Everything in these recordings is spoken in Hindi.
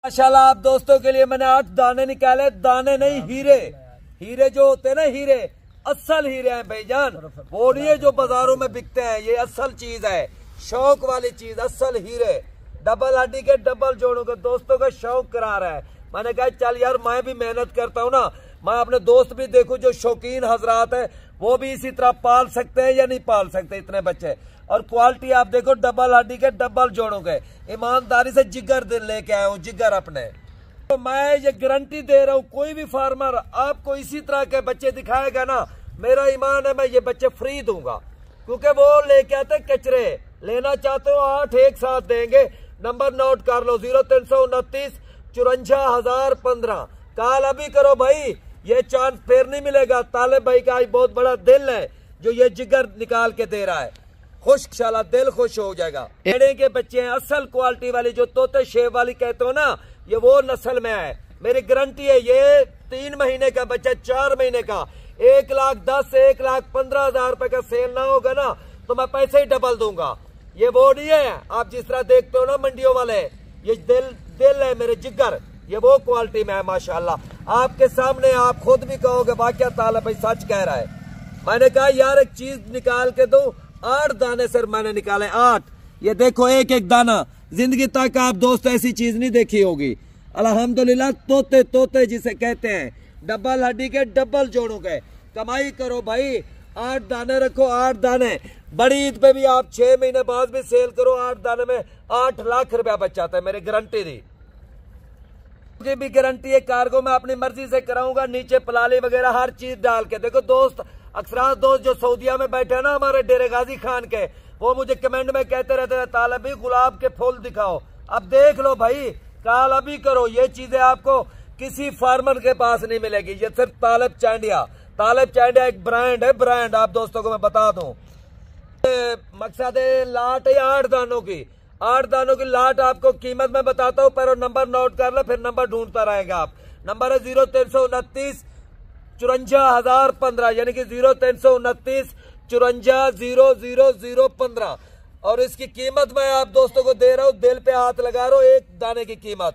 माशाल्लाह आप दोस्तों के लिए मैंने 8 दाने निकाले, दाने नहीं हीरे। हीरे जो होते हैं ना, हीरे असल हीरे हैं भाईजान, वो नहीं है जो बाजारों में बिकते हैं। ये असल चीज है, शौक वाली चीज, असल हीरे। डबल हड्डी के डबल जोड़ों के दोस्तों का शौक करा रहा है। मैंने कहा चल यार मैं भी मेहनत करता हूँ ना, मैं अपने दोस्त भी देखूं जो शौकीन हजरात है वो भी इसी तरह पाल सकते हैं या नहीं पाल सकते इतने बच्चे। और क्वालिटी आप देखो, डबल हड्डी के डबल जोड़ों के, ईमानदारी से जिगर दिल लेके आया हूँ, जिगर अपने। तो मैं ये गारंटी दे रहा हूँ, कोई भी फार्मर आपको इसी तरह के बच्चे दिखाएगा ना, मेरा ईमान है मैं ये बच्चे फ्री दूंगा, क्योंकि वो लेके आते कचरे। लेना चाहते हो 8 एक साथ देंगे। नंबर नोट कर लो, 0329 54,015। कॉल अभी करो भाई, ये चांस फिर नहीं मिलेगा। तालिब भाई का आज बहुत बड़ा दिल है जो ये जिगर निकाल के दे रहा है, खुश शाला दिल खुश हो जाएगा। एड़े के बच्चे हैं, असल क्वालिटी वाली, जो तोते शेव वाली कहते हो ना, ये वो नस्ल में है। मेरी गारंटी है ये 3 महीने का बच्चा, 4 महीने का, 1,10,000 1,15,000 रुपए का सेल ना होगा ना तो मैं पैसे ही डबल दूंगा। ये वो नहीं है आप जिस तरह देखते हो ना मंडियों वाले, ये दिल है मेरे जिगर, ये वो क्वालिटी में है माशाल्लाह। आपके सामने आप खुद भी कहोगे वाकई तालिब भाई सच कह रहा है। मैंने कहा यार एक चीज निकाल के दो, 8 दाने सर मैंने निकाले, 8। ये देखो एक एक दाना, जिंदगी तक आप दोस्त ऐसी चीज नहीं देखी होगी। अल्हम्दुलिल्लाह तोते तोते जिसे कहते हैं, डबल हड्डी के डबल जोड़ों के। कमाई करो भाई, 8 दाने रखो, 8 दाने। बड़ी ईद पे भी आप 6 महीने बाद भी सेल करो, 8 दाने में 8 लाख रुपया बच जाता है, मेरी गारंटी दी। मुझे भी गारंटी है, कार्गो में अपनी मर्जी से कराऊंगा, नीचे पलाली वगैरह हर चीज डाल के। देखो दोस्त, अक्सर दोस्त जो सऊदीया में बैठे हैं ना हमारे डेरे गाजी खान के, वो मुझे कमेंट में कहते रहते हैं तालिब भाई गुलाब के फूल दिखाओ। अब देख लो भाई, कॉल अभी करो, ये चीजें आपको किसी फार्मर के पास नहीं मिलेगी। ये सिर्फ तालिब चांडिया, तालिब चांडिया एक ब्रांड है, ब्रांड आप दोस्तों को मैं बता दूं। मकसद है लाट है 8 दानों की, 8 दानों की लाट आपको कीमत में बताता हूँ, पर नंबर नोट कर लो, फिर नंबर ढूंढता रहेगा आप। नंबर है 0329 54,015, यानी कि 0329 54,00015। और इसकी कीमत मैं आप दोस्तों को दे रहा हूँ, दिल पे हाथ लगा रहा हूँ, एक दाने की कीमत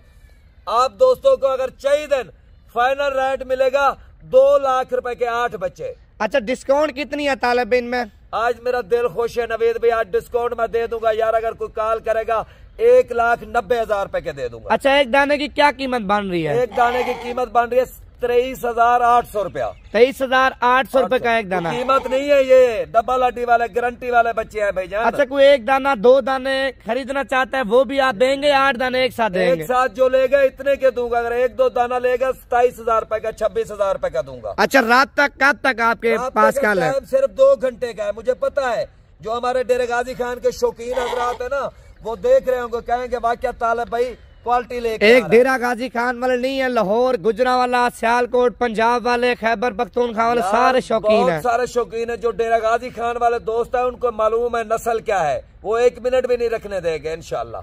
आप दोस्तों को अगर चाहिए दिन फाइनल रेट मिलेगा 2 लाख रुपए के 8 बच्चे। अच्छा डिस्काउंट कितनी है तालिब इनमें? आज मेरा दिल खुश है नवीद भाई, आज डिस्काउंट मैं दे दूंगा यार, अगर कोई कॉल करेगा 1,90,000 रुपए के दे दूंगा। अच्छा एक दाने की क्या कीमत बन रही है? एक दाने की कीमत बन रही है 23,800 रुपया। 23,800 रुपए का एक दाना कीमत नहीं है, ये डबल हड्डी वाले गारंटी वाले बच्चे हैं भाईजान। अच्छा कोई एक दाना 2 दाने खरीदना चाहता है वो भी आप देंगे? 8 दाने एक साथ देंगे? एक साथ जो लेगा इतने के दूंगा, अगर 1-2 दाना लेगा 27,000 रुपए का, 26,000 रुपए का दूंगा। अच्छा रात तक कब तक आपके पास कॉल है? सिर्फ 2 घंटे का है, मुझे पता है जो हमारे डेरे गाजी खान के शौकीन हजरात है ना, वो देख रहे होंगे, कहेंगे वाकई तालिब भाई क्वालिटी लेके। एक डेरा गाजी खान वाले नहीं है, लाहौर, गुजरांवाला, सियालकोट, पंजाब वाले, खैबर पख्तूनख्वा वाले सारे शौकीन है, सारे शौकीन है। जो डेरा गाजी खान वाले दोस्त है उनको मालूम है नस्ल क्या है, वो 1 मिनट भी नहीं रखने देंगे इंशाल्लाह।